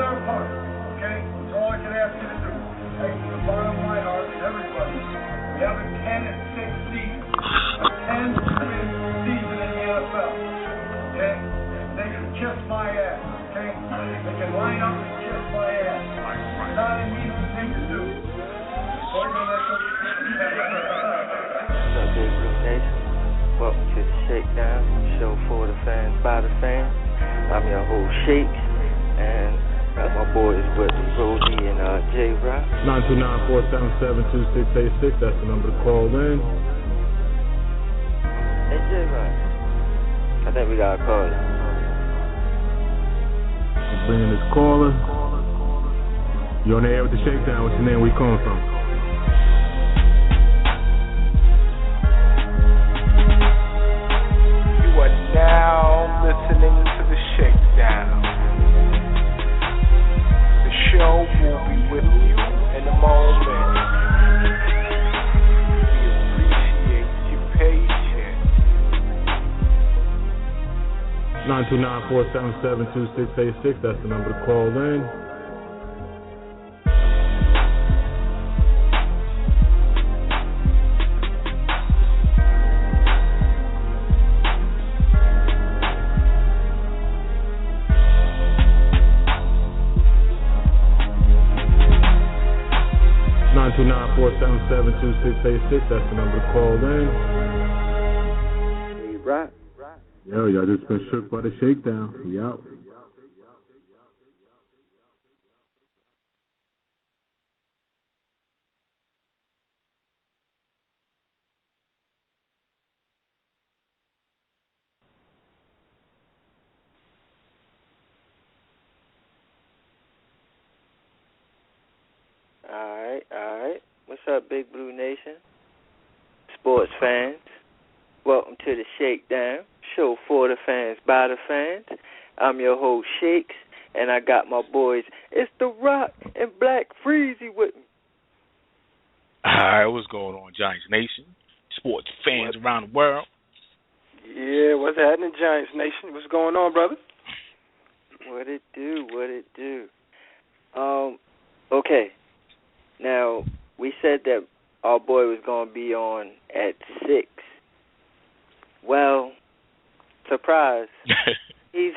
our part, okay? That's all I can ask you to do. Hey, from the bottom of my heart, everybody, we have a 10-6 season. A 10-win season in the NFL, okay? They can kiss my ass, okay? They can line up and kiss my ass. It's not an easy thing to do. What's up, Big Blue Nation? Welcome to the Shakedown, show for the fans, by the fans. I'm your host, Shakes, and got my boys, Brody and J-Rock. 929-477-2686, that's the number to call in. Hey, J-Rock, I think we got a caller. We're bringing this caller. You're on the air with the Shakedown. What's your name? Where you calling from? Now listening to the Shakedown. The show will be with you in a moment. We appreciate your patience. 929-477-2686, that's the number to call in. That's the number to call in. Hey, Rock. Yo, y'all just been shook by the Shakedown. We out. All right. What's up, Big Blue Nation? Sports fans, welcome to the Shakedown, show for the fans, by the fans. I'm your host, Shakes, and I got my boys, it's The Rock and Black Freezy with me. All right, what's going on, Giants Nation? Sports fans around the world. Yeah, what's happening, Giants Nation? What's going on, brother? What it do? Okay. Now, we said that our boy was going to be on at 6. Well, surprise, he's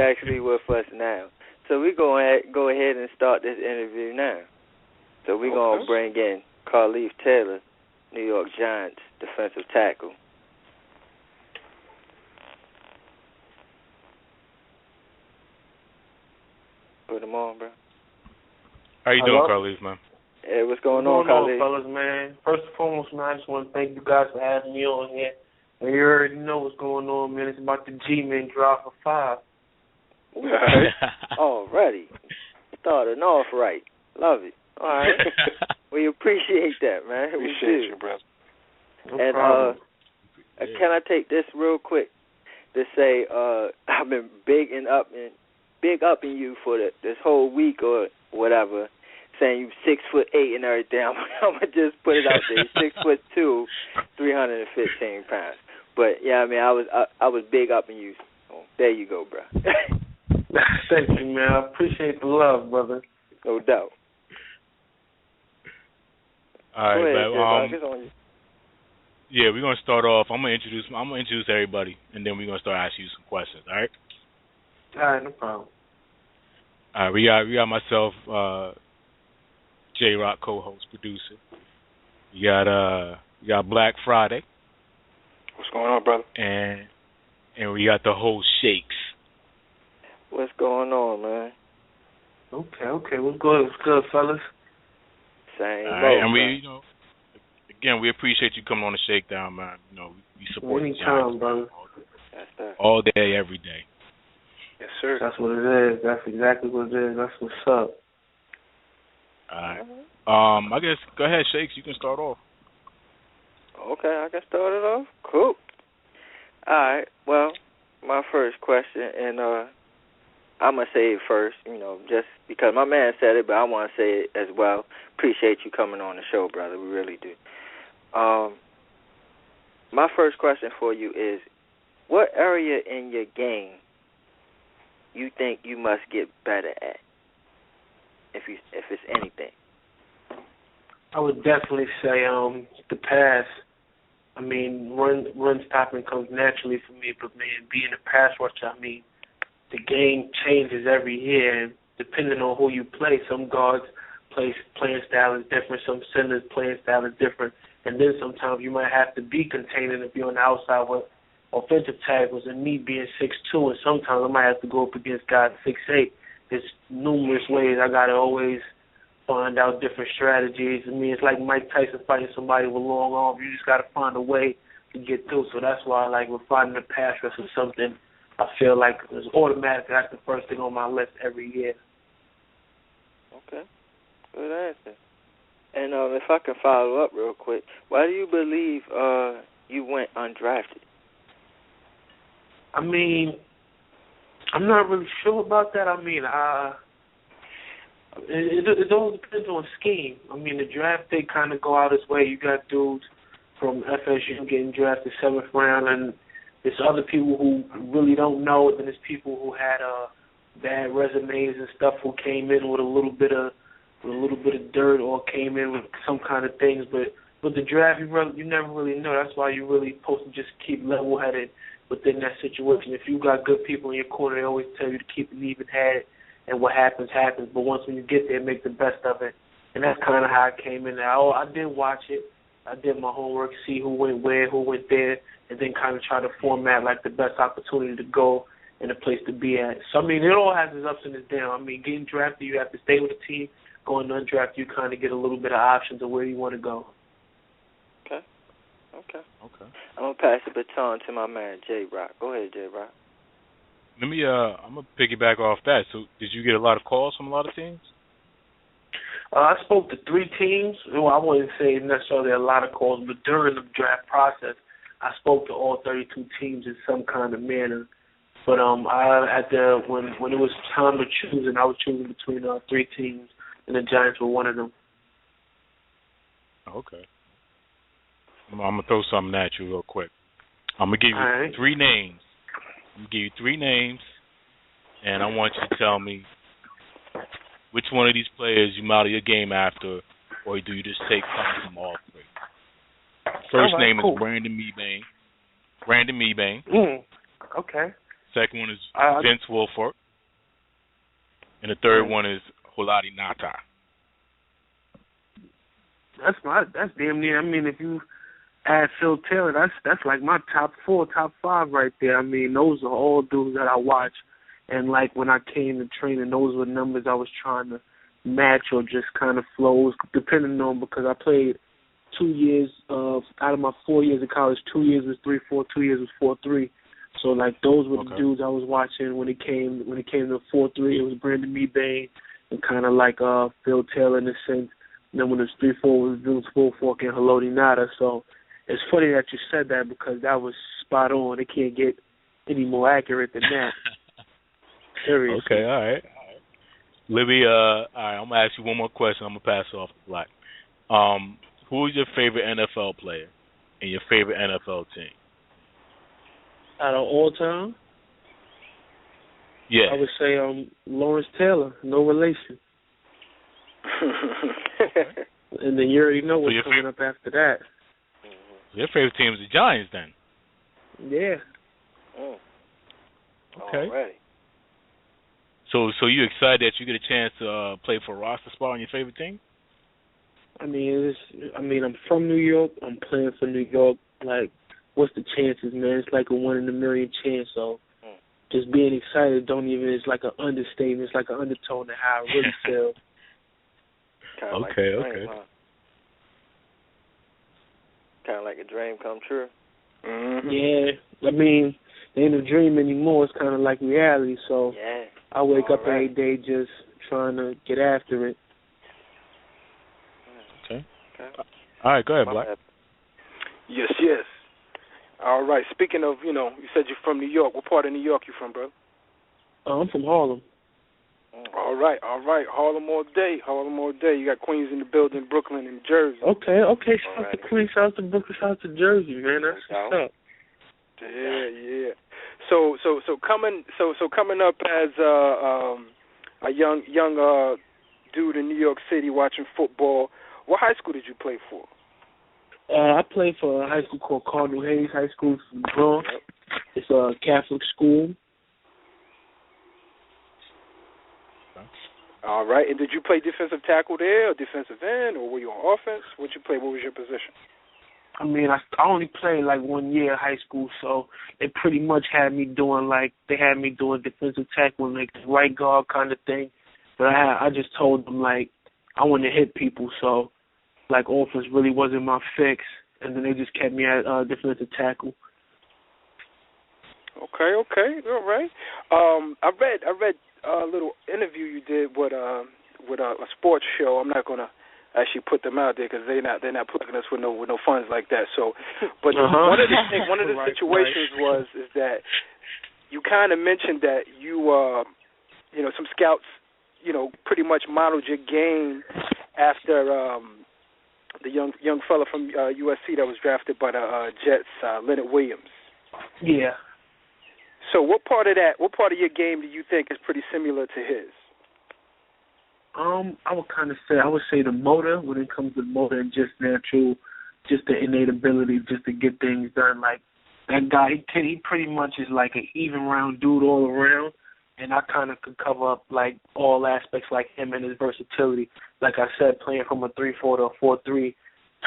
actually with us now. So we're going to go ahead and start this interview now. So we're going to bring in Carlif Taylor, New York Giants defensive tackle. Put him on, bro. How you doing, Carlif, man? Hey, what's going on, Carlif? Fellas, man? First and foremost, man, I just want to thank you guys for having me on here. And you already know what's going on, man. It's about the G-Men drop for 5. Already. Starting off right. Love it. All right. We appreciate that, man. Appreciate you, brother. No and problem. Can I take this real quick to say I've been big upping you for this whole week or whatever, saying you 6'8" and everything. I'm gonna just put it out there. 6'2", 315 pounds. But yeah, I mean, I was big upping you. So there you go, bro. Thank you, man. I appreciate the love, brother. No doubt. All right, ahead, on you. Yeah, we're gonna start off. I'm gonna introduce everybody, and then we're gonna start asking you some questions. All right. All right, no problem. All right, we got myself, J-Rock, co-host, producer. You got Black Friday. What's going on, brother? And we got the host, Shakes. What's going on, man? Okay. What's good, fellas? Same. All right, and we, again, we appreciate you coming on the Shakedown, man. We support the Giants, brother. All day, every day. Yes, sir. That's what it is. That's exactly what it is. That's what's up. All right. I guess, go ahead, Shakes. You can start off. Okay, I can start it off. Cool. All right. Well, my first question, and I'm going to say it first, just because my man said it, but I want to say it as well. Appreciate you coming on the show, brother. We really do. My first question for you is, what area in your game you think you must get better at, if it's anything? I would definitely say the pass. I mean, run stopping comes naturally for me, but man, being a pass rusher, I mean, the game changes every year, and depending on who you play, some guards playing style is different, some centers playing style is different, and then sometimes you might have to be containing if you're on the outside with offensive tackles, and me being 6'2", and sometimes I might have to go up against guys 6'8". There's numerous ways I gotta always find out different strategies. I mean, it's like Mike Tyson fighting somebody with long arms. You just got to find a way to get through. So that's why, like, with finding a pass rush or something, I feel like it's automatic. That's the first thing on my list every year. Okay. Good answer. And if I can follow up real quick, why do you believe you went undrafted? I mean, I'm not really sure about that. I mean, it all depends on scheme. I mean, the draft, they kind of go out its way. You got dudes from FSU getting drafted 7th round, and there's other people who really don't know it, and there's people who had bad resumes and stuff who came in with a little bit of dirt or came in with some kind of things. But with the draft, you never really know. That's why you really supposed to just keep level-headed within that situation. If you got good people in your corner, they always tell you to keep an even head. And what happens, happens. But once when you get there, make the best of it. And that's kind of how I came in there. I did watch it. I did my homework, see who went where, who went there, and then kind of try to format, like, the best opportunity to go and the place to be at. So, I mean, it all has its ups and its downs. I mean, getting drafted, you have to stay with the team. Going undrafted, you kind of get a little bit of options of where you want to go. Okay. I'm going to pass the baton to my man, J-Rock. Go ahead, J-Rock. Let me. I'm gonna piggyback off that. So, did you get a lot of calls from a lot of teams? I spoke to 3 teams. Well, I wouldn't say necessarily a lot of calls, but during the draft process, I spoke to all 32 teams in some kind of manner. But when it was time to choose, and I was choosing between 3 teams, and the Giants were one of them. Okay. I'm gonna throw something at you real quick. I'm gonna give you 3 names. I'm going to give you 3 names, and I want you to tell me which one of these players you model your game after, or do you just take something from all 3? First name is Brandon Meebane. Okay. Second one is Vince Wilfork. And the third one is Holadi Nata. That's damn near. I mean, if you add Phil Taylor, that's like my top 4, top 5 right there. I mean, those are all dudes that I watch, and like when I came to training, those were numbers I was trying to match or just kind of flows, depending on, because I played 2 years out of my 4 years of college. 2 years was 3-4, 2 years was 4-3. So like those were the dudes I was watching when it came to 4-3. It was Brandon Meebane and kind of like Phil Taylor in a sense. And then when it was 3-4, it was Vince Wilfork and Holadi Nata. So it's funny that you said that because that was spot on. It can't get any more accurate than that. Seriously. Okay, all right. Libby, all right, I'm going to ask you one more question. I'm going to pass it off to Black. Who is your favorite NFL player and your favorite NFL team? Out of all time? Yeah. I would say Lawrence Taylor, no relation. And then you already know what's coming up after that. Your favorite team is the Giants, then? Yeah. Okay. Alrighty. So you excited that you get a chance to play for a roster spot on your favorite team? I mean, I'm from New York. I'm playing for New York. Like, what's the chances, man? It's like a 1 in a million chance. So just being excited it's like an understatement. It's like an undertone to how I really feel. Okay. Kind of like a dream come true. Mm-hmm. Yeah, I mean, it ain't a dream anymore. It's kind of like reality. So I wake up every day just trying to get after it. Okay. All right, go ahead, Black. Yes. All right. Speaking of, you said you're from New York. What part of New York you from, bro? I'm from Harlem. All right. Harlem all day. You got Queens in the building, Brooklyn, and Jersey. Okay. Shout out to Queens, shout out to Brooklyn, shout out to Jersey, man. That's what's up. Yeah. coming up as a young dude in New York City watching football, what high school did you play for? I played for a high school called Cardinal Hayes High School from the Bronx. It's a Catholic school. All right. And did you play defensive tackle there, or defensive end, or were you on offense? What you play? What was your position? I mean, I only played like 1 year of high school, so they pretty much had me doing defensive tackle, like right guard kind of thing. But I just told them like I wanted to hit people, so like offense really wasn't my fix, and then they just kept me at defensive tackle. Okay, all right. I read a little interview you did with a sports show. I'm not gonna actually put them out there because they're not plugging us with no funds like that. So, but one of the situations is that you kind of mentioned that you some scouts pretty much modeled your game after the young fella from USC that was drafted by the Jets, Leonard Williams. Yeah. So what part of your game do you think is pretty similar to his? I would say the motor, when it comes to motor and just natural, just the innate ability just to get things done. Like that guy, he pretty much is like an even round dude all around, and I kind of could cover up like all aspects like him and his versatility. Like I said, playing from a 3-4 to a 4-3,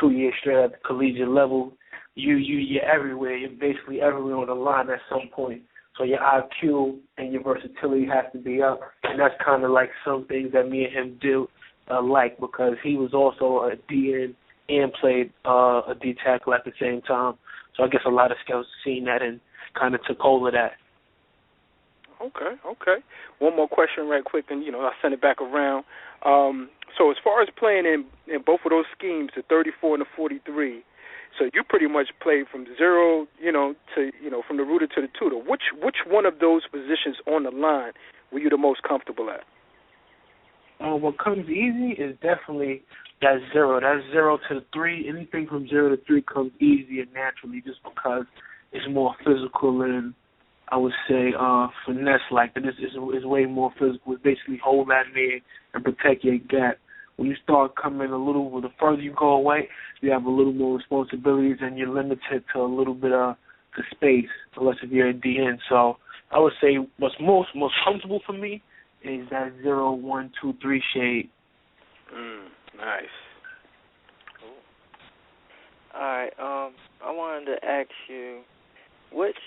2 years straight at the collegiate level, you're everywhere. You're basically everywhere on the line at some point. So your IQ and your versatility has to be up, and that's kind of like some things that me and him do like, because he was also a DN and played a D tackle at the same time. So I guess a lot of scouts seen that and kind of took hold of that. Okay. One more question right quick, and I'll send it back around. So as far as playing in both of those schemes, the 34 and the 43. So you pretty much played from zero, to from the rooter to the tutor. Which one of those positions on the line were you the most comfortable at? What comes easy is definitely that zero. That 0 to the 3. Anything from 0 to 3 comes easy and naturally, just because it's more physical and I would say finesse-like. It's way more physical. It's basically hold that man and protect your gap. When you start coming the further you go away, you have a little more responsibilities and you're limited to a little bit of the space, unless if you're a DN. So I would say what's most comfortable for me is that 0, 1, 2, 3 shade. Nice. Cool. All right. I wanted to ask you, which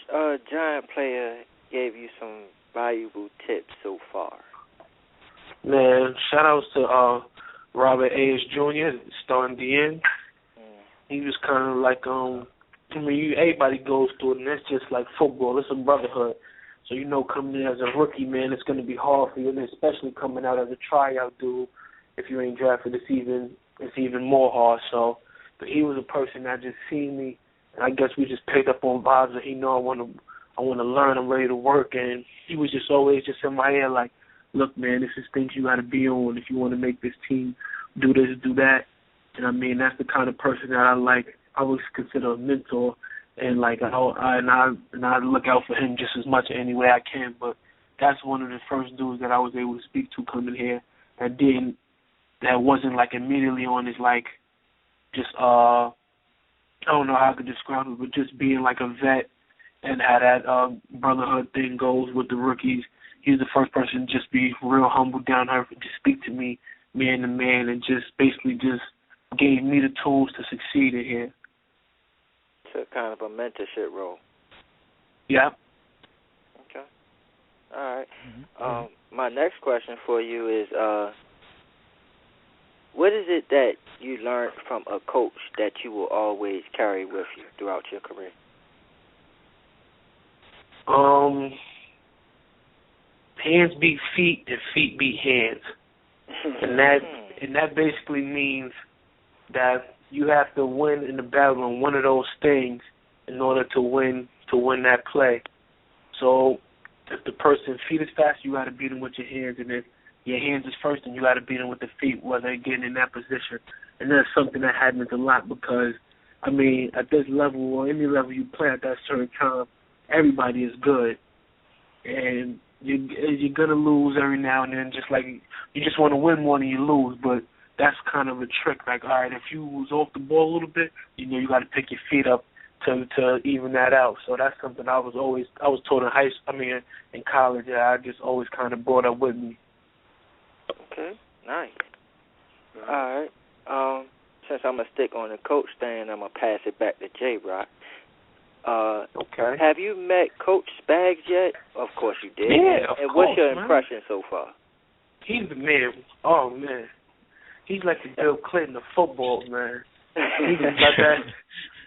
Giant player gave you some valuable tips so far? Man, shout outs to Robert A.S. Jr., starting DN. He was kind of like, everybody goes through it, and that's just like football. It's a brotherhood. So, coming in as a rookie, man, it's going to be hard for you, and especially coming out as a tryout dude. If you ain't drafted this season, it's even more hard. So, but he was a person that just seen me, and I guess we just picked up on vibes, and he know I want to learn, I'm ready to work, and he was just always just in my ear like, look, man, this is things you got to be on if you want to make this team do this, do that. And I mean, that's the kind of person that I like. I would consider a mentor, and like I look out for him just as much any way I can. But that's one of the first dudes that I was able to speak to coming here that wasn't like immediately on his like just I don't know how I could describe it, but just being like a vet and how that brotherhood thing goes with the rookies. He's the first person to just be real humble, down to earth, and just speak to me, man to man, and just basically just gave me the tools to succeed in here. So kind of a mentorship role. Yeah. Okay. All right. My next question for you is, what is it that you learned from a coach that you will always carry with you throughout your career? Hands beat feet and feet beat hands. And that basically means that you have to win in the battle on one of those things in order to win that play. So if the person's feet is fast, you got to beat them with your hands, and if your hands is first, then you got to beat them with the feet while they're getting in that position. And that's something that happens a lot because, I mean, at this level or any level you play at that certain time, everybody is good. and you're gonna lose every now and then. Just like you just want to win more than you lose, but that's kind of a trick. Like, all right, if you was off the ball a little bit, you got to pick your feet up to even that out. So that's something I was taught in college. I just always kind of brought up with me. Okay, nice. All right. Since I'm gonna stick on the coach thing, I'm gonna pass it back to J-Rock. Okay. Have you met Coach Spags yet? Of course you did. Yeah, and of what's course, your man. impression so far? He's the man. Oh man, he's like the Bill Clinton of football, man. He just got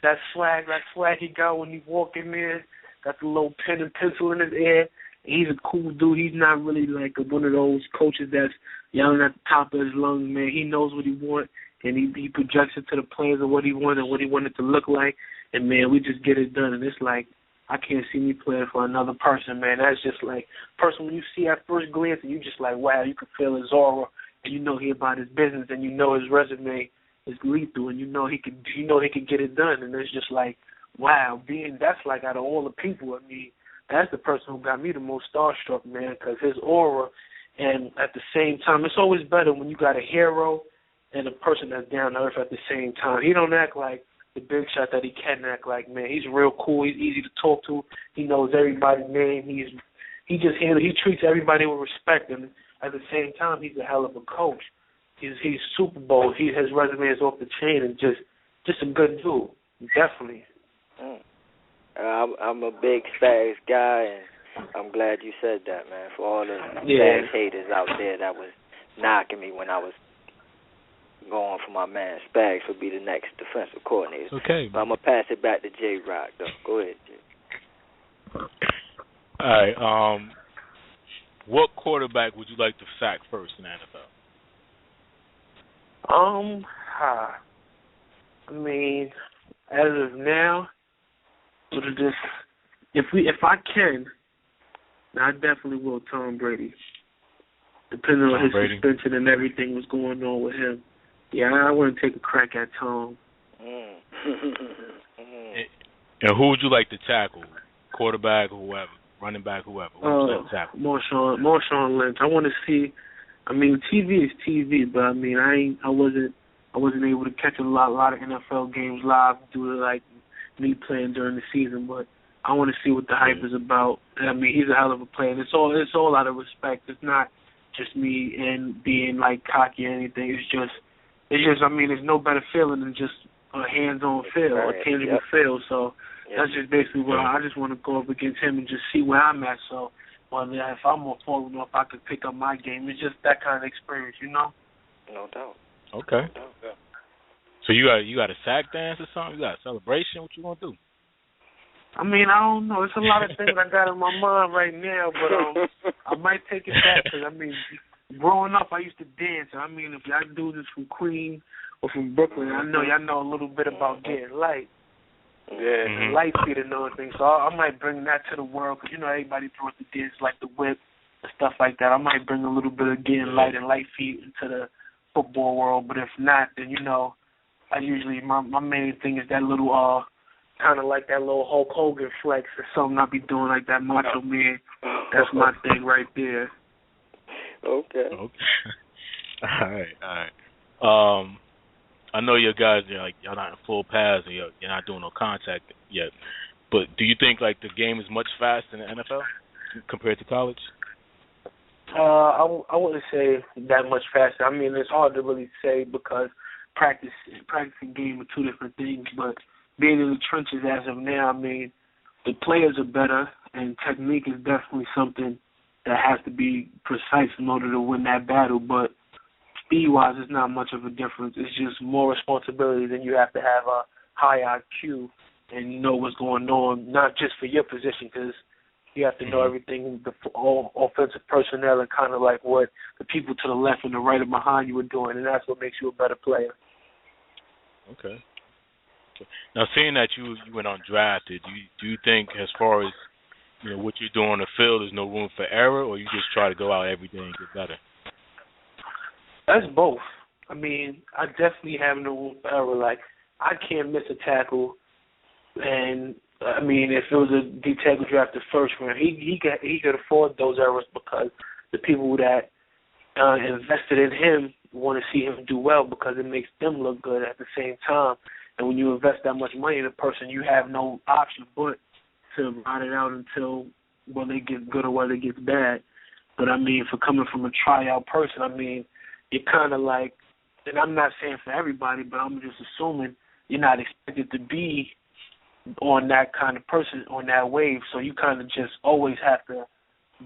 that swag he got when he walk in there. Got the little pen and pencil in his ear. He's a cool dude. He's not really like one of those coaches that's yelling at the top of his lungs, man. He knows what he wants, and he projects it to the players of what he wants and what he wanted to look like. And, man, we just get it done. And it's like, I can't see me playing for another person, man. That's just like, person when you see at first glance, and you just like, wow, you can feel his aura, and you know he about his business, and you know his resume is lethal, and you know he can get it done. And it's just like, wow, that's like out of all the people, I mean, that's the person who got me the most starstruck, man, because his aura, and at the same time, it's always better when you got a hero and a person that's down to earth at the same time. He don't act like the big shot that he can act like, man. He's real cool. He's easy to talk to. He knows everybody's name. He treats everybody with respect, and at the same time, he's a hell of a coach. He's Super Bowl. His resume is off the chain, and just a good dude, definitely. I'm a big Spags guy, and I'm glad you said that, man. For all the Spags haters out there that was knocking me when I was going for my man Spags would be the next defensive coordinator. Okay. But I'm going to pass it back to J-Rock, though. Go ahead, J. All right. What quarterback would you like to sack first in the NFL? I mean, as of now, if I can, I definitely will Tom Brady. Depending on his suspension and everything was going on with him. Yeah, I want to take a crack at Tom. And who would you like to tackle? Quarterback or whoever? Running back, whoever? Who would you like to tackle? Marshawn Lynch. I want to see. I mean, TV is TV, but I mean, I wasn't able to catch a lot of NFL games live due to like me playing during the season. But I want to see what the hype is about. I mean, he's a hell of a player. It's all out of respect. It's not just me and being like cocky or anything. It's just. I mean, there's no better feeling than just a hands-on feel, a tangible feel. So that's just basically what I just want to go up against him and just see where I'm at. So, if I'm more forward, if I could pick up my game, it's just that kind of experience, you know. No doubt. Okay. No doubt. So you got a sack dance or something? You got a celebration? What you want to do? I mean, I don't know. It's a lot of things I got in my mind right now, but I might take it back because, I mean, growing up, I used to dance. I mean, if y'all do this from Queens or from Brooklyn, I know y'all know a little bit about getting light. Yeah, the light feet and everything. So I might bring that to the world because, you know, everybody throws the dance like the whip and stuff like that. I might bring a little bit of getting light and light feet into the football world. But if not, then, you know, I usually, my main thing is that little, kind of like that little Hulk Hogan flex or something I be doing like that Macho Man. That's my thing right there. Okay. All right. I know you guys are like y'all not in full pads and you're not doing no contact yet. But do you think like the game is much faster in the NFL compared to college? I wouldn't say that much faster. I mean, it's hard to really say because practice and game are two different things. But being in the trenches as of now, I mean, the players are better and technique is definitely something that has to be precise in order to win that battle, but speed-wise, it's not much of a difference. It's just more responsibility than you have to have a high IQ and you know what's going on, not just for your position, because you have to know everything, all offensive personnel and kind of like what the people to the left and the right and behind you are doing, and that's what makes you a better player. Okay. Now, seeing that you went undrafted, do you think as far as what you're doing on the field, there's no room for error, or you just try to go out every day and get better? That's both. I mean, I definitely have no room for error. Like, I can't miss a tackle, and I mean, if it was a D tackle drafted first round, he could afford those errors because the people that invested in him want to see him do well because it makes them look good at the same time. And when you invest that much money in a person, you have no option but to ride it out until whether it gets good or whether it gets bad. But, I mean, for coming from a tryout person, I mean, you're kind of like, and I'm not saying for everybody, but I'm just assuming you're not expected to be on that kind of person, on that wave. So you kind of just always have to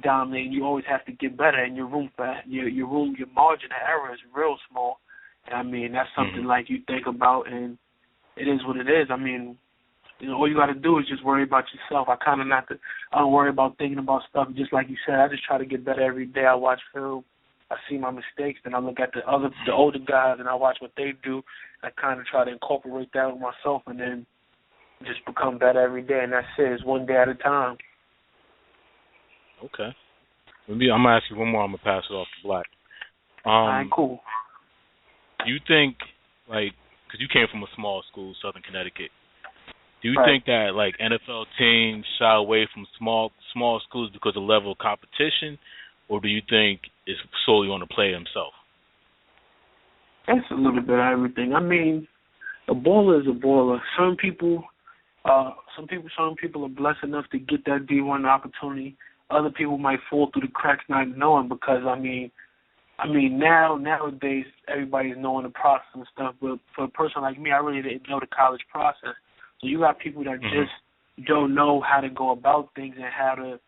dominate. You always have to get better, and your margin of error is real small. And I mean, that's something like you think about, and it is what it is. I mean, you know, all you got to do is just worry about yourself. I don't worry about thinking about stuff. Just like you said, I just try to get better every day. I watch film. I see my mistakes, then I look at the older guys, and I watch what they do. I kind of try to incorporate that with myself, and then just become better every day. And that's it. It's one day at a time. Okay. I'm gonna ask you one more. I'm gonna pass it off to Black. All right, cool. Do you think, like, because you came from a small school, Southern Connecticut, do you Right. think that like NFL teams shy away from small schools because of the level of competition, or do you think it's solely on the player himself? That's a little bit of everything. I mean, a baller is a baller. Some people are blessed enough to get that D1 opportunity. Other people might fall through the cracks not knowing because I mean nowadays everybody's knowing the process and stuff. But for a person like me, I really didn't know the college process. So you got people that just don't know how to go about things and how to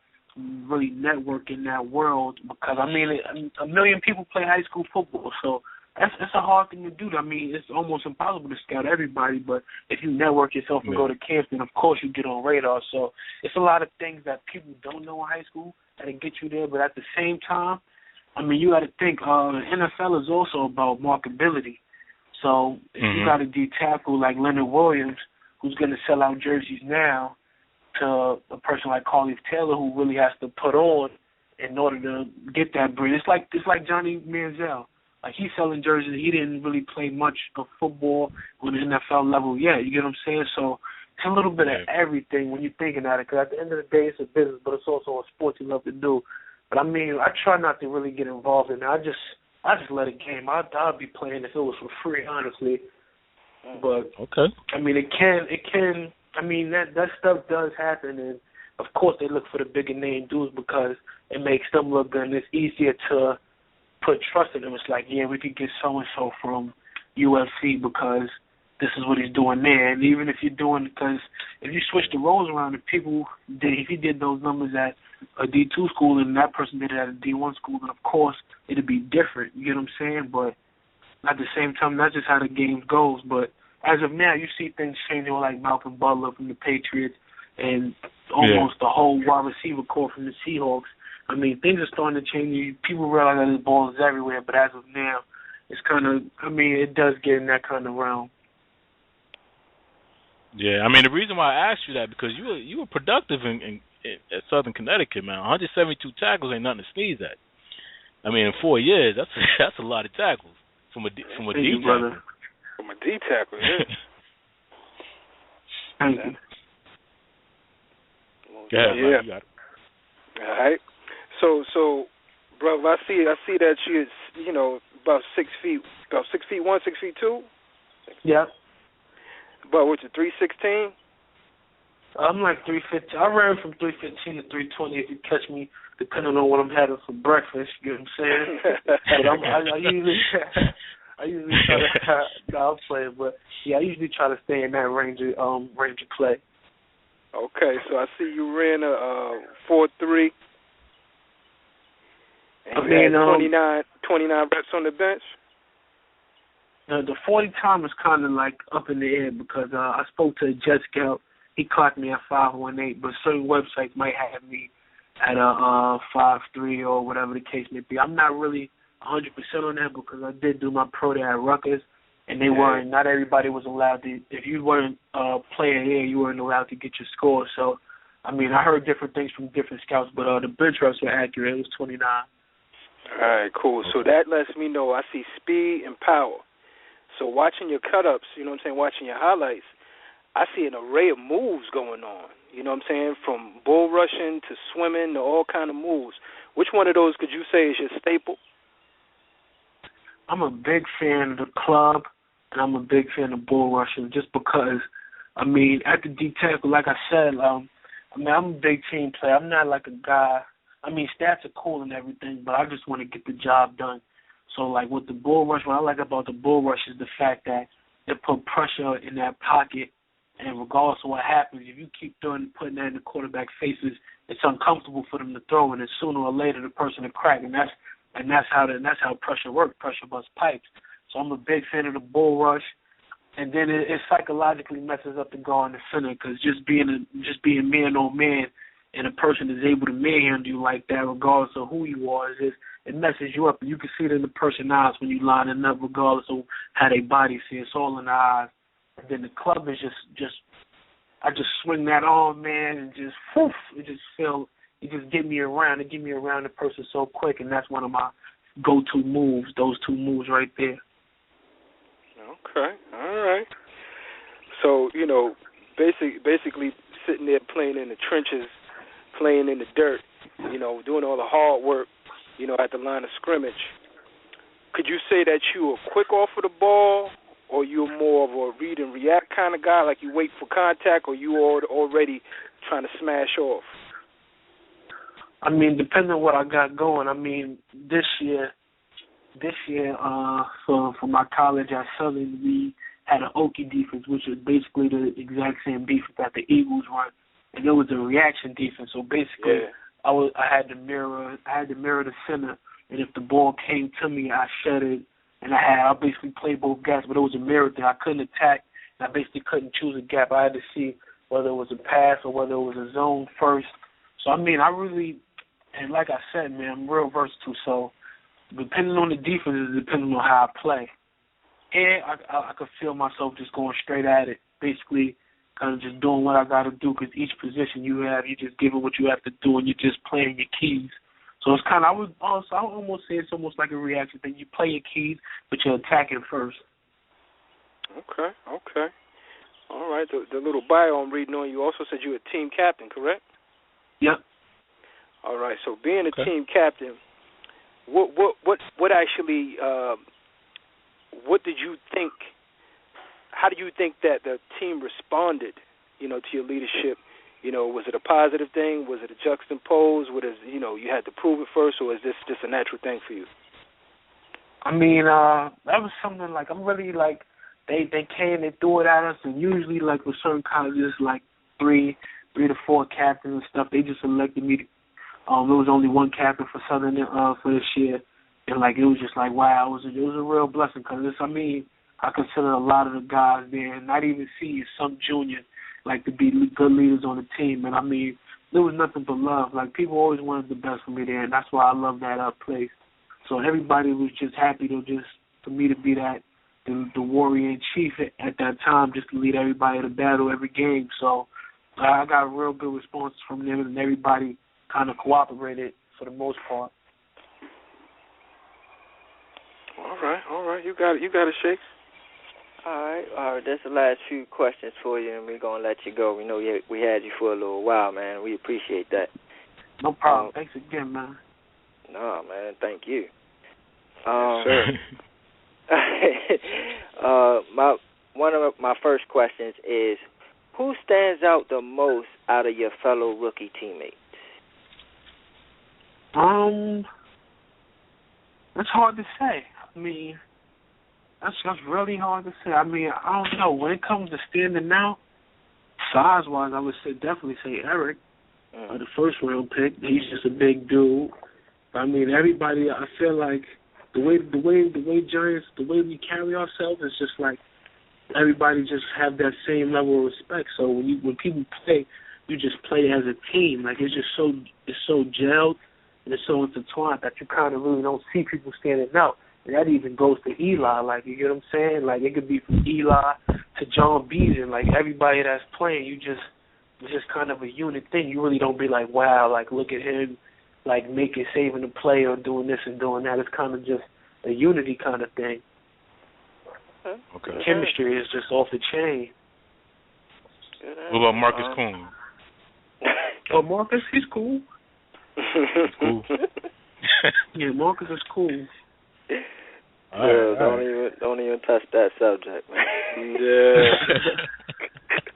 really network in that world because I mean a million people play high school football, so it's a hard thing to do. I mean, it's almost impossible to scout everybody, but if you network yourself and go to camp, then of course you get on radar. So it's a lot of things that people don't know in high school that'll get you there, but at the same time, I mean, you got to think the NFL is also about marketability. So if you got a D tackle like Leonard Williams, who's going to sell out jerseys now, to a person like Carlif Taylor, who really has to put on in order to get that bread. It's like Johnny Manziel. Like, he's selling jerseys. He didn't really play much of football on the NFL level yet. You get what I'm saying? So it's a little bit of everything when you're thinking at it, because at the end of the day, it's a business, but it's also a sport you love to do. But, I mean, I try not to really get involved in it. I just let it game. I'd be playing if it was for free, honestly. But, I mean, it can, I mean, that stuff does happen, and, of course, they look for the bigger name dudes because it makes them look good, and it's easier to put trust in them. It's like, yeah, we could get so-and-so from UFC because this is what he's doing there. And even if you're doing, because if you switch the roles around, if you did those numbers at a D2 school and that person did it at a D1 school, then of course it'd be different. You get what I'm saying? But at the same time, that's just how the game goes. But as of now, you see things changing like Malcolm Butler from the Patriots and almost the whole wide receiver core from the Seahawks. I mean, things are starting to change. People realize that the ball is everywhere, but as of now, it's kind of, I mean, it does get in that kind of realm. Yeah, I mean, the reason why I asked you that because you were productive at Southern Connecticut, man. 172 tackles ain't nothing to sneeze at. I mean, in 4 years, that's a lot of tackles from a D tackle. From a D tackle, yeah. Thank you. Go ahead, man, you got it. All right. So, brother, I see that you're, about 6 feet, 1, 6'2". Yeah. But what's it, 316? I'm like 315. I ran from 315 to 320 if you catch me, depending on what I'm having for breakfast. You know what I'm saying? But I usually try to. I'll play it, but yeah, I usually try to stay in that range of play. Okay, so I see you ran a 4.3. And you had 29 reps on the bench? The 40 time is kind of like up in the air because I spoke to a jet scout. He clocked me at 518, but certain websites might have me at a 5'3" or whatever the case may be. I'm not really 100% on that because I did do my pro day at Rutgers, and they weren't. Not everybody was allowed to. If you weren't a player here, you weren't allowed to get your score. So, I mean, I heard different things from different scouts, but the bench reps were accurate. It was 29. All right, cool. So that lets me know I see speed and power. So watching your cut-ups, you know what I'm saying, watching your highlights, I see an array of moves going on. You know what I'm saying? From bull rushing to swimming to all kind of moves. Which one of those could you say is your staple? I'm a big fan of the club, and I'm a big fan of bull rushing just because, I mean, at the D tackle, like I said, I'm a big team player. I'm not like a guy. I mean, stats are cool and everything, but I just want to get the job done. So, like, with the bull rush, what I like about the bull rush is the fact that they put pressure in that pocket, and regardless of what happens, if you keep putting that in the quarterback's faces, it's uncomfortable for them to throw, and then sooner or later the person will crack, and that's how pressure works. Pressure busts pipes. So I'm a big fan of the bull rush, and then it psychologically messes up the guard and the center because just being man on man, and a person is able to manhandle you like that, regardless of who you are, it messes you up. And you can see it in the person's eyes when you line it up, regardless of how they body see. It's all in the eyes. And then the club is just I just swing that on, man, and just whoof, it just get me around. It get me around the person so quick, and that's one of my go-to moves. Those two moves right there. Okay, all right. So basically sitting there playing in the trenches, playing in the dirt, doing all the hard work, at the line of scrimmage. Could you say that you are quick off of the ball, or you're more of a read and react kind of guy, like you wait for contact, or you are already trying to smash off? I mean, depending on what I got going. I mean, this year, for my college at Southern, we had an Okie defense, which was basically the exact same defense that the Eagles run, and it was a reaction defense. So basically, I had to mirror the center, and if the ball came to me, I shed it, and I basically played both gaps, but it was a mirror thing. I couldn't attack, and I basically couldn't choose a gap. I had to see whether it was a pass or whether it was a zone first. So I mean, and like I said, man, I'm real versatile. So depending on the defense, is depending on how I play. And I could feel myself just going straight at it, basically kind of just doing what I got to do, because each position you just give it what you have to do, and you're just playing your keys. So it's kind of, I would almost say it's almost like a reaction thing. You play your keys, but you're attacking first. Okay. All right, the little bio I'm reading on, you also said you were a team captain, correct? Yep. All right, so being a team captain, what actually, what did you think, how do you think that the team responded, to your leadership? Was it a positive thing? Was it a juxtapose? You had to prove it first, or is this just a natural thing for you? I mean, that was something like, I'm really like, they came, they threw it at us, and usually like with certain colleges, like three to four captains and stuff, they just elected me to, there was only one captain for Southern for this year, and like it was just like, wow, it was a real blessing, because I consider a lot of the guys there, not even seniors, some juniors, like to be good leaders on the team. And I mean, there was nothing but love. Like, people always wanted the best for me there, and that's why I love that place. So everybody was just happy for me to be the warrior in chief at that time, just to lead everybody to battle every game. So I got real good responses from them, and everybody kind of cooperated for the most part. All right. You got it, Shakes. All right. That's the last few questions for you, and we're going to let you go. We know we had you for a little while, man. We appreciate that. No problem. Thanks again, man. No, man. Thank you. Sure. One of my first questions is, who stands out the most out of your fellow rookie teammates? That's hard to say. I mean, that's really hard to say. I mean, I don't know. When it comes to standing out, size-wise, I would definitely say Eric, the first round pick. He's just a big dude. But I mean, everybody. I feel like the way Giants, the way we carry ourselves is just like everybody just have that same level of respect. So when people play, you just play as a team. Like, it's so gelled and it's so intertwined that you kind of really don't see people standing out. And that even goes to Eli. Like, you get what I'm saying? Like, it could be from Eli to John Beason. Like, everybody that's playing, it's just kind of a unit thing. You really don't be like, wow, like, look at him, like, saving the play or doing this and doing that. It's kind of just a unity kind of thing. Okay. The chemistry is just off the chain. What about Marcus Coon? Oh, Marcus, he's cool. He's cool. Yeah, Marcus is cool. Don't even touch that subject, man. Yeah.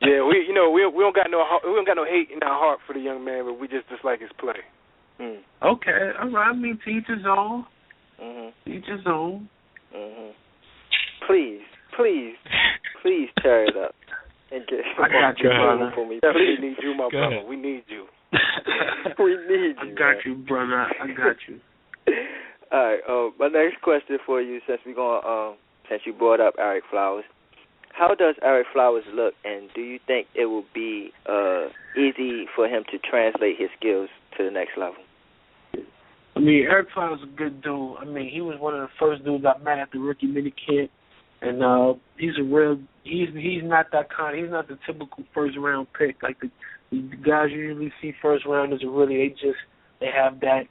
Yeah, we don't got no hate in our heart for the young man, but we just dislike his play. Okay, all right. I mean, to each his own. Mm-hmm. Each his own. Mm-hmm. Please tear it up and get. I got you, brother. For me. Definitely need you, my brother. We need you. We need you. I got you, brother. I got you. All right. My next question for you, since you brought up Eric Flowers, how does Eric Flowers look, and do you think it will be easy for him to translate his skills to the next level? I mean, Eric Flowers is a good dude. I mean, he was one of the first dudes I met at the rookie minicamp, and he's not that kind. He's not the typical first round pick like the guys you usually see first rounders. They have that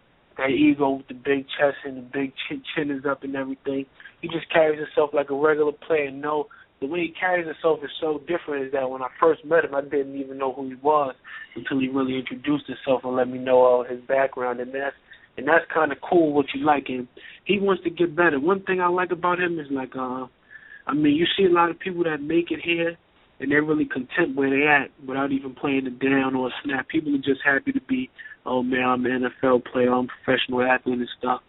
ego with the big chest and the big chin is up and everything. He just carries himself like a regular player. No, the way he carries himself is so different is that when I first met him, I didn't even know who he was until he really introduced himself and let me know his background. And that's kind of cool what you like. And he wants to get better. One thing I like about him is like, I mean, you see a lot of people that make it here and they're really content where they at without even playing it down or a snap. People are just happy to be, oh man, I'm an NFL player, I'm a professional athlete and stuff.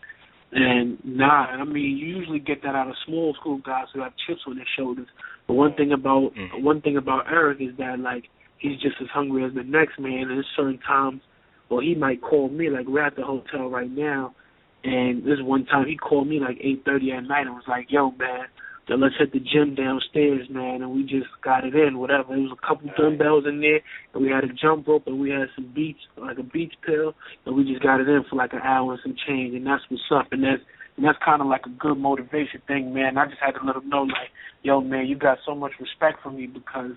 And I mean, you usually get that out of small school guys who have chips on their shoulders. But one thing about Eric is that like he's just as hungry as the next man. And there's certain times, well, he might call me like we're at the hotel right now, and this one time he called me like 8:30 at night and was like, "Yo, man, let's hit the gym downstairs, man." And we just got it in, whatever. There was a couple dumbbells in there, and we had a jump rope, and we had some like a beach pill, and we just got it in for like an hour and some change, and that's what's up. And that's kind of like a good motivation thing, man. I just had to let him know, like, yo, man, you got so much respect for me because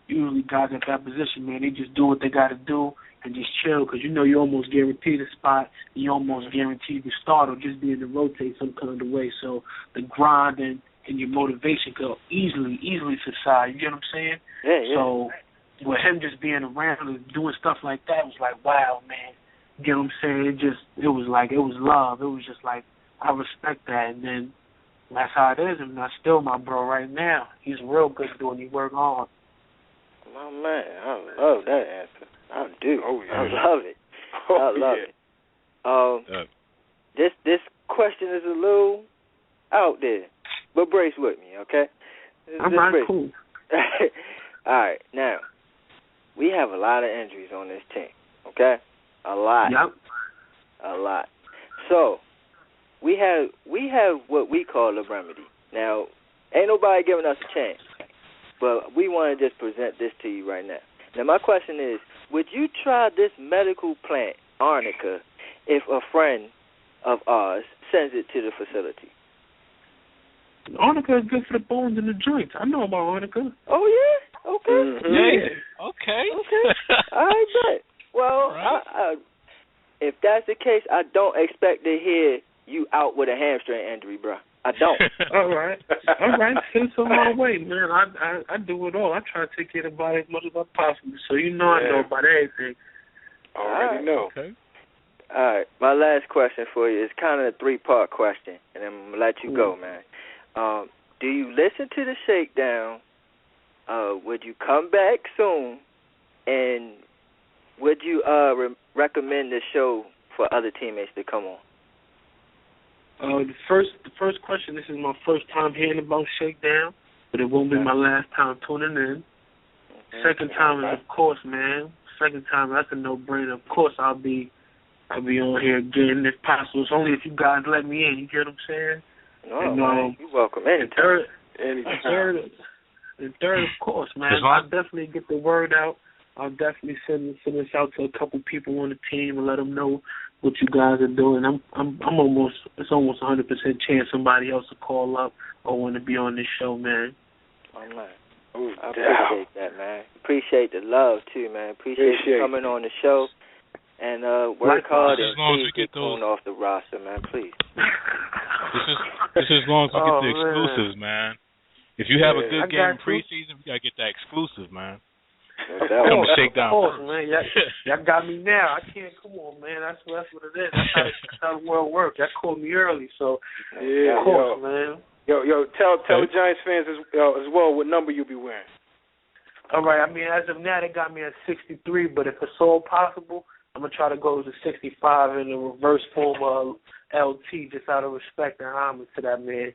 usually guys at that position, man, they just do what they got to do and just chill because, you almost guaranteed a spot. You almost guaranteed to start or just be in the rotate some kind of way. So the grind and your motivation could easily subside. You get what I'm saying? Yeah. So with him just being around and doing stuff like that was like, wow, man. You get what I'm saying? It was love. It was just like, I respect that. And then that's how it is. And that's still my bro right now. He's real good doing he work hard. My man, I love that answer. I do. Oh, yeah. I love it. I love it. This question is a little out there, but brace with me, okay? I'm not cool. All right, now, we have a lot of injuries on this team, okay? A lot. Yep. A lot. So, we have what we call a remedy. Now, ain't nobody giving us a chance, but we want to just present this to you right now. Now, my question is, would you try this medical plant, arnica, if a friend of ours sends it to the facility? Arnica is good for the bones and the joints. I know about arnica. Oh, yeah? Okay. Mm-hmm. Yeah. Okay. I bet. Well, right. If that's the case, I don't expect to hear you out with a hamstring injury, bro. I don't. All right. Send some my way, man. I do it all. I try to take care of the body as much as I possibly. So I know about everything. Already know. Okay. All right. My last question for you is kind of a 3-part question, and then I'm going to let you go, man. Do you listen to the Shakedown? Would you come back soon? And would you recommend the show for other teammates to come on? The first question, this is my first time hearing about Shakedown, but it won't be my last time tuning in. Second time is, of course, man. Second time, that's a no-brainer. Of course, I'll be on here again if possible. It's only if you guys let me in. You get what I'm saying? Man, you're welcome anytime. And third, of course, man, I'll definitely get the word out. I'll definitely send this out to a couple people on the team and let them know what you guys are doing. It's almost 100% chance somebody else will call up or want to be on this show, man. Oh, man. I appreciate that, man. Appreciate the love, too, man. Appreciate you coming on the show. And work hard and please get thrown off the roster, man, please. This is as long as we get the exclusives, man. If you have a good game in preseason, we got to get that exclusive, man. No doubt. Come to Shakedown. Of course, man. Y'all got me now. I can't. Come on, man. That's what it is. That's how the world works. Y'all called me early, so yeah, of course, man. Yo, tell the Giants fans as well what number you'll be wearing. All right. I mean, as of now, they got me at 63, but if it's all possible, I'm gonna try to go to 65 in the reverse form of LT, just out of respect and homage to that man.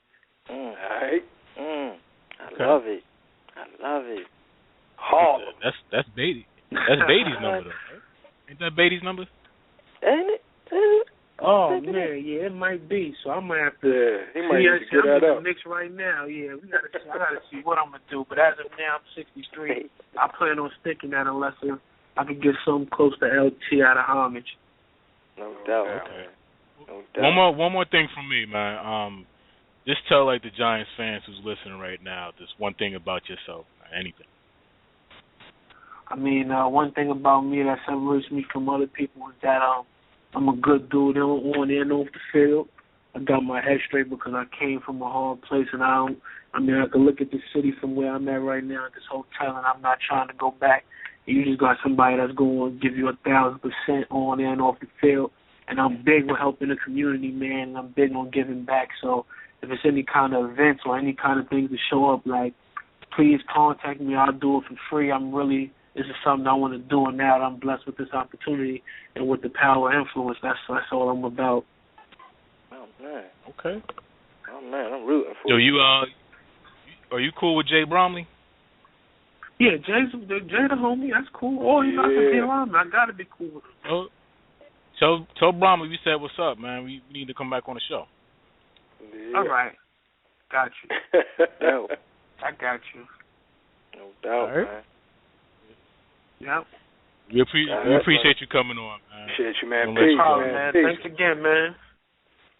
All right. I love it. Hard. That's Beatty. That's Beatty's number, though. Right? Ain't that Beatty's number? Ain't it? Oh man, yeah, it might be. So I might have to. Yeah, he might need to get I'm that in up. the mix right now. Yeah, I gotta see what I'm gonna do. But as of now, I'm 63. I plan on sticking that unless I can get something close to LT out of homage. No doubt. Okay. No doubt. One more thing from me, man. Just tell like the Giants fans who's listening right now, just one thing about yourself, anything. I mean, one thing about me that separates me from other people is that I'm a good dude on and off the field. I got my head straight because I came from a hard place, and I can look at the city from where I'm at right now at this hotel, and I'm not trying to go back. You just got somebody that's going to give you 1,000% on and off the field, and I'm big on helping the community, man, and I'm big on giving back. So if it's any kind of events or any kind of things to show up, like, please contact me. I'll do it for free. This is something I want to do, and now that I'm blessed with this opportunity and with the power and influence, that's all I'm about. Oh, man. Okay. Oh, man, I'm rooting for So you. Are you cool with Jay Bromley? Yeah, Jay the homie, that's cool. Oh, he's not the deal on me. I got to be cool with him. Oh, tell Bromley we said what's up, man. We need to come back on the show. Yeah. All right. Got you. No. I got you. No doubt, right. man. Yep. We appreciate you coming on, man. Appreciate you, man. Peace, man. Peace. Thanks again, man.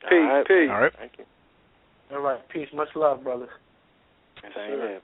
Peace. All right. Thank you. All right. Peace. Much love, brothers. Same here.